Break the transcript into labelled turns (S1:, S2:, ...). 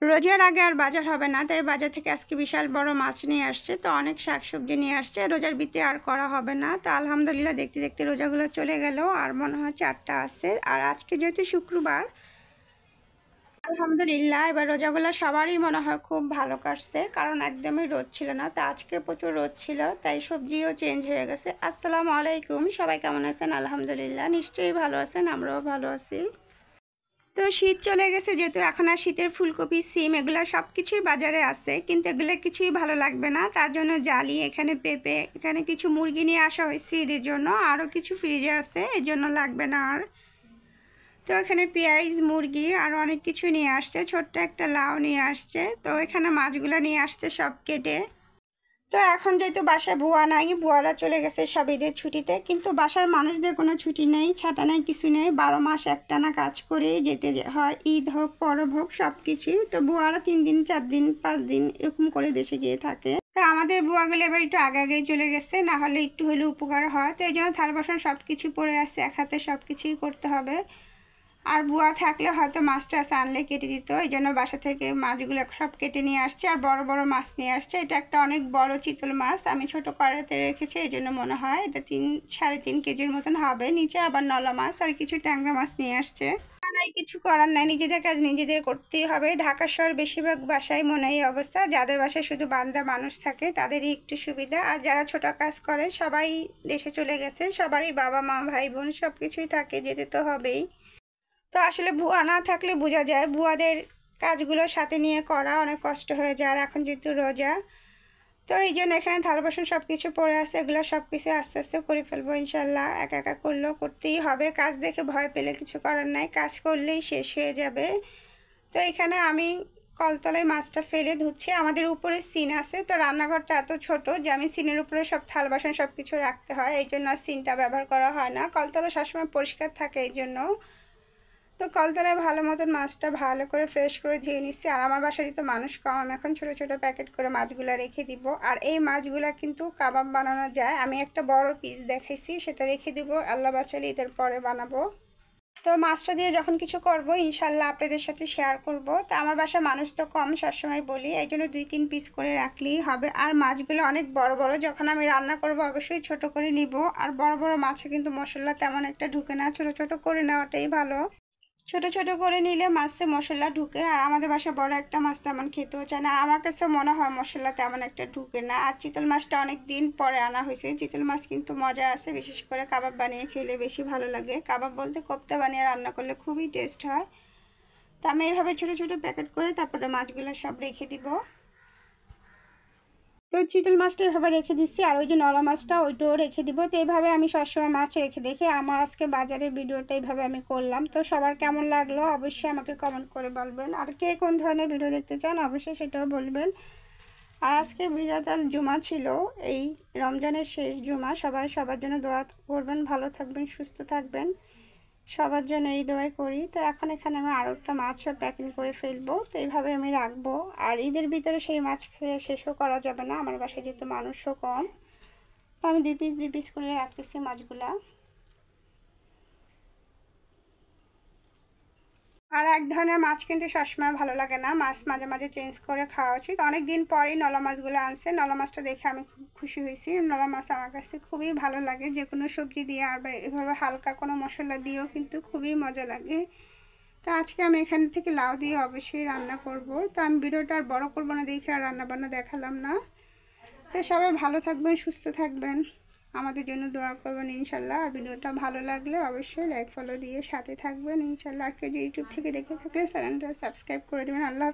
S1: রোজার আগে আর বাজার হবে না, তাই বাজার থেকে আজকে বিশাল বড় মাছ নিয়ে আসছে। তো অনেক শাকসবজি নিয়ে আসছে, রোজার ভিতরে আর করা হবে না। তো আলহামদুলিল্লাহ দেখতে দেখতে রোজাগুলো চলে গেল, আর মনে হয় 4টা আছে। আর আজকে যেহেতু শুক্রবার, আলহামদুলিল্লাহ এবার রোজাগুলো সবারই মনে হয় খুব ভালো কাটছে, কারণ একদমই রোদ ছিল না। তো আজকে প্রচুর রোদ ছিল, তাই সবজিও চেঞ্জ হয়ে গেছে। আসসালামু আলাইকুম, সবাই কেমন আছেন? আলহামদুলিল্লাহ নিশ্চয়ই ভালো আছেন, আমরাও ভালো আছি। তো শীত চলে গেছে, যেহেতু এখন আর শীতের ফুলকপি, সিম এগুলো সব কিছুই বাজারে আছে, কিন্তু এগুলো কিছুই ভালো লাগবে না। তার জন্য জালি, এখানে পেঁপে, এখানে কিছু মুরগি নিয়ে আসা হয়েছে ঈদের জন্য, আরও কিছু ফ্রিজে আছে, এর জন্য লাগবে না আর। তো এখানে পেঁয়াজ, মুরগি আর অনেক কিছু নিয়ে আসছে, ছোট্ট একটা লাউ নিয়ে আসছে। তো এখানে মাছগুলো নিয়ে আসছে সব কেটে। তো এখন যেহেতু বাসায় বুয়া নাই, বুয়ারা চলে গেছে সব ঈদের ছুটিতে, কিন্তু বাসার মানুষদের কোনো ছুটি নেই, ছাটা নেই, কিছু নেই। 12 মাস একটানা কাজ করে যেতে হয়, ঈদ হোক পরব হোক সব কিছুই। তো বুয়ারা 3 দিন 4 দিন 5 দিন এরকম করে দেশে গিয়ে থাকে। তো আমাদের বুয়াগুলো এবার একটু আগে আগেই চলে গেছে, না হলে একটু হলে উপকার হয়। তো এই জন্য থাল বাসন সব কিছু পড়ে আসছে, এক হাতে সব কিছুই করতে হবে। আর বুয়া থাকলে হয়তো মাছটা আনলে কেটে দিত, এই জন্য বাসা থেকে মাছগুলো সব কেটে নিয়ে আসছে, আর বড় বড় মাছ নিয়ে আসছে। এটা একটা অনেক বড় চিতল মাছ, আমি ছোট কড়াইতে রেখেছি, এই জন্য মনে হয় এটা 3-3.5 কেজির মতন হবে। নিচে আবার নলা মাছ আর কিছু ট্যাংরা মাছ নিয়ে আসছে। নাই, কিছু করার নাই, নিজেদের কাজ নিজেদের করতেই হবে। ঢাকা শহর বেশিরভাগ বাসায় মনে এই অবস্থা, যাদের বাসায় শুধু বান্দা মানুষ থাকে তাদেরই একটু সুবিধা, আর যারা ছোট কাজ করে সবাই দেশে চলে গেছে, সবারই বাবা মা ভাই বোন সব কিছুই থাকে, যেতে তো হবেই। তো আসলে বুয়া না থাকলে বোঝা যায় বুয়াদের কাজগুলো সাথে নিয়ে করা অনেক কষ্ট হয়ে যায়। আর এখন যেহেতু রোজা, তো এই জন্য এখানে থালা বাসন সব কিছু পড়ে আছে, এগুলো সব কিছু আস্তে আস্তে করে ফেলবো ইনশাল্লাহ। একা একা করলেও করতেই হবে, কাজ দেখে ভয় পেলে কিছু করার নাই, কাজ করলেই শেষ হয়ে যাবে। তো এখানে আমি কলতলায় মাছটা ফেলে ধুচ্ছি। আমাদের উপরে সিন আছে, তো রান্নাঘরটা এত ছোট যে আমি সিনের উপরে সব থাল বাসন সব কিছু রাখতে হয়, এই জন্য আর সিনটা ব্যবহার করা হয় না। কলতলা সবসময় পরিষ্কার থাকে এই জন্য। তো কলতলায় ভালো মতন মাছটা ভালো করে ফ্রেশ করে ধুয়ে নিচ্ছি। আর আমার বাসায় যেহেতু মানুষ কম, আমি এখন ছোটো ছোটো প্যাকেট করে মাছগুলো রেখে দিব। আর এই মাছগুলো কিন্তু কাবাব বানানো যায়, আমি একটা বড় পিস দেখাইছি, সেটা রেখে দিব, আল্লাহ বাঁচালে ঈদের পরে বানাবো। তো মাছটা দিয়ে যখন কিছু করব ইনশাল্লাহ আপনাদের সাথে শেয়ার করব। তো আমার বাসায় মানুষ তো কম, সবসময় বলি, এই জন্য 2-3 পিস করে রাখলেই হবে। আর মাছগুলো অনেক বড় বড়, যখন আমি রান্না করব অবশ্যই ছোট করে নিব। আর বড় বড় মাছে কিন্তু মশলা তেমন একটা ঢুকে না, ছোট ছোট করে নেওয়াটাই ভালো। ছোট ছোট করে নিলে মাছে মশলা ঢুকে, আর আমাদের বাসায় বড় একটা মাছ তেমন খেতেও চায় না, আর আমার কাছে মনে হয় মশলা তেমন একটা ঢুকে না। আর চিতল মাছটা অনেক দিন পরে আনা হয়েছে, চিতল মাছ কিন্তু মজা আছে, বিশেষ করে কাবাব বানিয়ে খেলে বেশি ভালো লাগে। কাবাব বলতে কোপ্তা বানিয়ে রান্না করলে খুবই টেস্ট হয়। তো আমি এইভাবে ছোটো ছোটো প্যাকেট করে তারপরে মাছগুলো সব রেখে দিব। তো চিতল মাছটা এভাবে রেখে দিচ্ছি, আর ওই যে নলা মাছটা ওইটাও রেখে দিব। তো এইভাবে আমি সবসময় মাছ রেখে দেখে আমার আজকে বাজারের ভিডিওটা এইভাবে আমি করলাম। তো সবার কেমন লাগলো অবশ্যই আমাকে কমেন্ট করে বলবেন, আর কে কোন ধরনের ভিডিও দেখতে চান অবশ্যই সেটাও বলবেন। আর আজকে বিজাতাল জুমা ছিল, এই রমজানের শেষ জুমা। সবাই সবার জন্য দোয়া করবেন, ভালো থাকবেন, সুস্থ থাকবেন, সবার জন্য এই দোয়াই করি। তো এখন এখানে আমি আরও একটা মাছও প্যাকিং করে ফেলবো, তো এইভাবে আমি রাখবো। আর ঈদের ভিতরে সেই মাছ খেয়ে শেষও করা যাবে না, আমার বাসায় যেহেতু মানুষও কম, তো আমি 2 পিস করে রাখতেছি মাছগুলা। আর এক ধরনের মাছ কিন্তু সবসময় ভালো লাগে না, মাছ মাঝে মাঝে চেঞ্জ করে খাওয়া উচিত। অনেক দিন পরেই নলা মাছগুলো আনছে, নলা মাছটা দেখে আমি খুব খুশি হয়েছি। নলা মাছ আমার কাছে খুবই ভালো লাগে, যে কোনো সবজি দিয়ে আর এভাবে হালকা কোনো মশলা দিয়েও কিন্তু খুবই মজা লাগে। তো আজকে আমি এখান থেকে লাউ দিয়ে অবশ্যই রান্না করব। তো আমি ভিডিওটা আর বড় করবো না দেখে আর রান্নাবান্না দেখালাম না। তো সবাই ভালো থাকবেন, সুস্থ থাকবেন, আমাদের জন্য দোয়া করবেন ইনশাল্লাহ। আর ভিডিওটা ভালো লাগলে অবশ্যই লাইক ফলো দিয়ে সাথে থাকবেন ইনশাল্লাহ। আর কেউ ইউটিউব থেকে দেখে থাকলে চ্যানেলটা সাবস্ক্রাইব করে দেবেন। আল্লাহ।